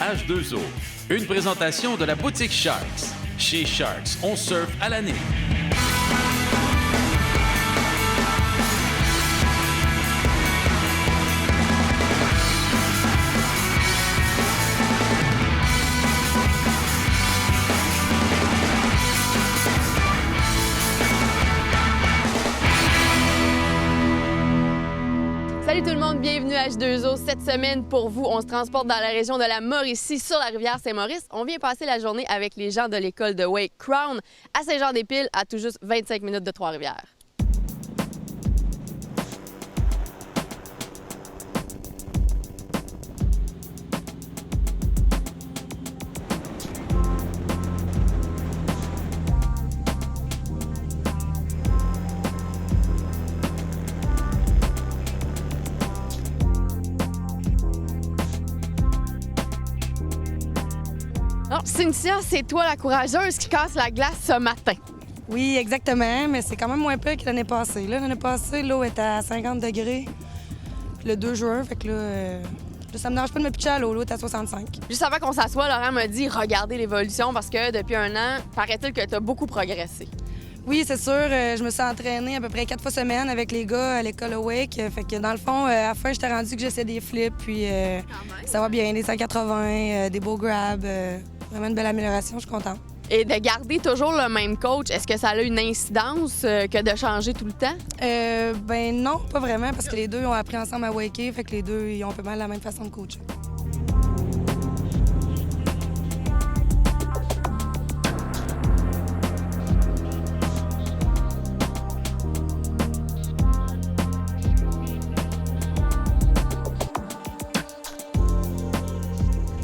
H2O. Une présentation de la boutique Sharks. Chez Sharks, on surfe à l'année. Salut tout le monde, bienvenue à H2O. Cette semaine, pour vous, on se transporte dans la région de la Mauricie, sur la rivière Saint-Maurice. On vient passer la journée avec les gens de l'école de Wake Crown à Saint-Jean-des-Piles, à tout juste 25 minutes de Trois-Rivières. Alors, Cynthia, c'est toi la courageuse qui casse la glace ce matin. Oui, exactement, mais c'est quand même moins pire que l'année passée. L'année passée, l'eau était à 50 degrés le 2 juin, fait que là, ça me dérange pas de me pitcher à l'eau est à 65. Juste avant qu'on s'assoie, Laurent m'a dit regardez l'évolution parce que depuis un an, paraît-il que tu as beaucoup progressé. Oui, c'est sûr, je me suis entraînée à peu près 4 fois semaine avec les gars à l'école Awake. Fait que dans le fond, à la fin, j'étais rendue que j'essaie des flips, puis ça va bien, des 180, des beaux grabs. Vraiment une belle amélioration, je suis contente. Et de garder toujours le même coach, est-ce que ça a une incidence que de changer tout le temps? Ben non, pas vraiment, parce que les deux ont appris ensemble à waker, fait que les deux, ils ont un peu mal la même façon de coacher.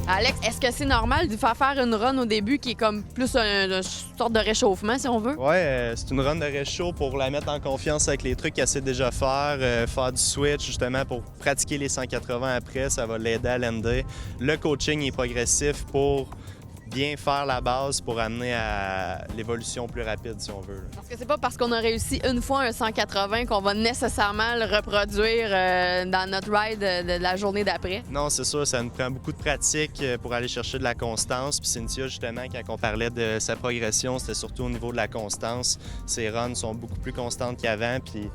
Alex, est-ce que c'est normal de faire une run au début qui est comme plus une sorte de réchauffement, si on veut? Oui, c'est une run de réchaud pour la mettre en confiance avec les trucs qu'elle sait déjà faire du switch justement pour pratiquer les 180 après, ça va l'aider à lander. Le coaching est progressif pour bien faire la base pour amener à l'évolution plus rapide, si on veut. Parce que c'est pas parce qu'on a réussi une fois un 180 qu'on va nécessairement le reproduire dans notre ride de la journée d'après. Non, c'est sûr, ça nous prend beaucoup de pratique pour aller chercher de la constance. Puis Cynthia, justement, quand on parlait de sa progression, c'était surtout au niveau de la constance. Ses runs sont beaucoup plus constantes qu'avant, puis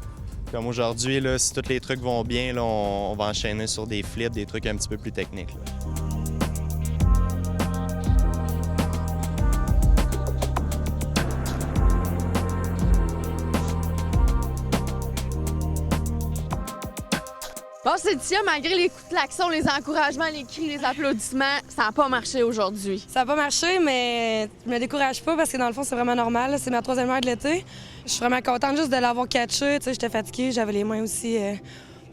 comme aujourd'hui, là, si tous les trucs vont bien, là, on va enchaîner sur des flips, des trucs un petit peu plus techniques, là. Bon, Cynthia, malgré les coups de klaxon, les encouragements, les cris, les applaudissements, ça n'a pas marché aujourd'hui. Ça n'a pas marché, mais je me décourage pas parce que dans le fond, c'est vraiment normal. C'est ma 3e heure de l'été. Je suis vraiment contente juste de l'avoir catché. J'étais fatiguée, j'avais les mains aussi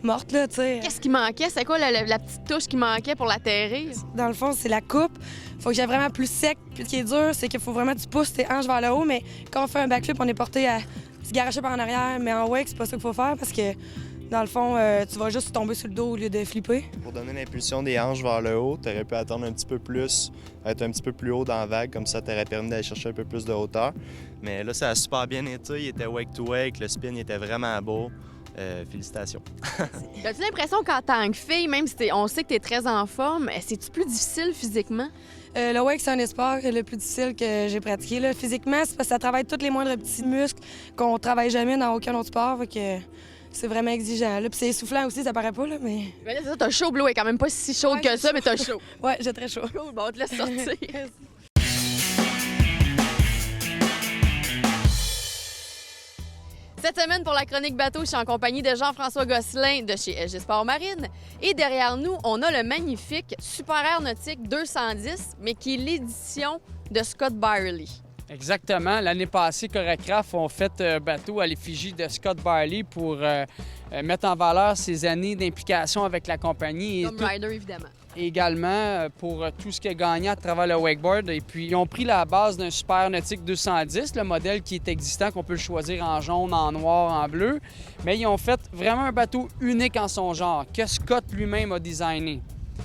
mortes, là, tu sais. Qu'est-ce qui manquait? C'est quoi la petite touche qui manquait pour l'atterrir? Dans le fond, c'est la coupe. Faut que j'aille vraiment plus sec. Puis ce qui est dur, c'est qu'il faut vraiment que tu pousses tes hanches vers le haut, mais quand on fait un backflip, on est porté à se garocher par en arrière. Mais en wake, c'est pas ça qu'il faut faire parce que dans le fond, tu vas juste tomber sur le dos au lieu de flipper. Pour donner l'impulsion des hanches vers le haut, tu aurais pu attendre un petit peu plus, être un petit peu plus haut dans la vague, comme ça t'aurait permis d'aller chercher un peu plus de hauteur. Mais là, ça a super bien été, il était wake to wake, le spin était vraiment beau. Félicitations. As-tu l'impression qu'en tant que fille, même si on sait que tu es très en forme, c'est-tu plus difficile physiquement? Le wake, c'est un des sports le plus difficile que j'ai pratiqué. Là. Physiquement, c'est parce que ça travaille tous les moindres petits muscles qu'on travaille jamais dans aucun autre sport. Fait que c'est vraiment exigeant. Là. Puis c'est essoufflant aussi, ça paraît pas, là, mais... Mais là, c'est ça, t'as chaud, l'eau est quand même pas si chaude que ça, mais t'as chaud. Ouais, j'ai très chaud. Cool, bon, on te laisse sortir. Cette semaine, pour la chronique bateau, je suis en compagnie de Jean-François Gosselin de chez SG Sport Marine. Et derrière nous, on a le magnifique Super Air Nautique 210, mais qui est l'édition de Scott Byerly. Exactement. L'année passée, Coracraft ont fait un bateau à l'effigie de Scott Byerly pour mettre en valeur ses années d'implication avec la compagnie. Comme rider, évidemment. Également pour tout ce qu'il a gagné à travers le wakeboard. Et puis, ils ont pris la base d'un Super Nautique 210, le modèle qui est existant, qu'on peut le choisir en jaune, en noir, en bleu. Mais ils ont fait vraiment un bateau unique en son genre, que Scott lui-même a designé.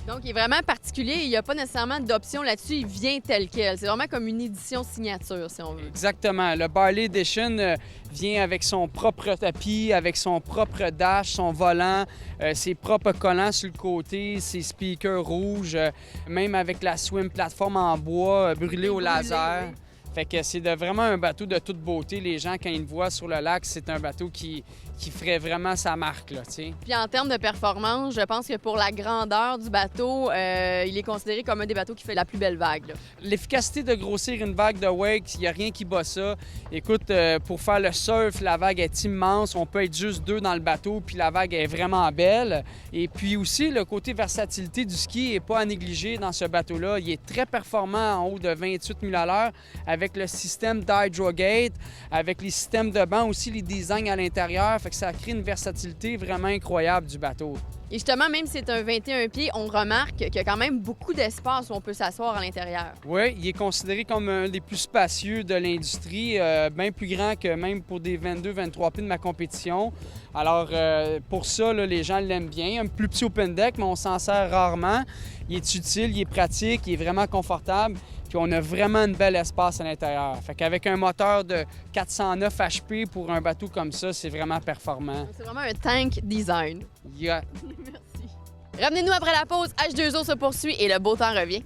Donc, il est vraiment particulier. Il n'y a pas nécessairement d'option là-dessus. Il vient tel quel. C'est vraiment comme une édition signature, si on veut. Exactement. Le Barley Edition vient avec son propre tapis, avec son propre dash, son volant, ses propres collants sur le côté, ses speakers rouges, même avec la swim platform en bois brûlée au laser. Oui. Fait que c'est vraiment un bateau de toute beauté. Les gens, quand ils le voient sur le lac, c'est un bateau qui ferait vraiment sa marque, là, tu sais. Puis en termes de performance, je pense que pour la grandeur du bateau, il est considéré comme un des bateaux qui fait la plus belle vague, là. L'efficacité de grossir une vague de wake, il n'y a rien qui bat ça. Écoute, pour faire le surf, la vague est immense. On peut être juste 2 dans le bateau, puis la vague est vraiment belle. Et puis aussi, le côté versatilité du ski n'est pas à négliger dans ce bateau-là. Il est très performant en haut de 28 000 à l'heure avec le système d'Hydrogate, avec les systèmes de banc aussi, les designs à l'intérieur. Fait que ça crée une versatilité vraiment incroyable du bateau. Et justement, même si c'est un 21 pieds, on remarque qu'il y a quand même beaucoup d'espace où on peut s'asseoir à l'intérieur. Oui, il est considéré comme un des plus spacieux de l'industrie, bien plus grand que même pour des 22-23 pieds de ma compétition. Alors, pour ça, là, les gens l'aiment bien. Un plus petit open deck, mais on s'en sert rarement. Il est utile, il est pratique, il est vraiment confortable. Puis on a vraiment un bel espace à l'intérieur. Fait qu'avec un moteur de 409 HP pour un bateau comme ça, c'est vraiment performant. C'est vraiment un tank design. Yeah. Merci. Ramenez-nous après la pause. H2O se poursuit et le beau temps revient.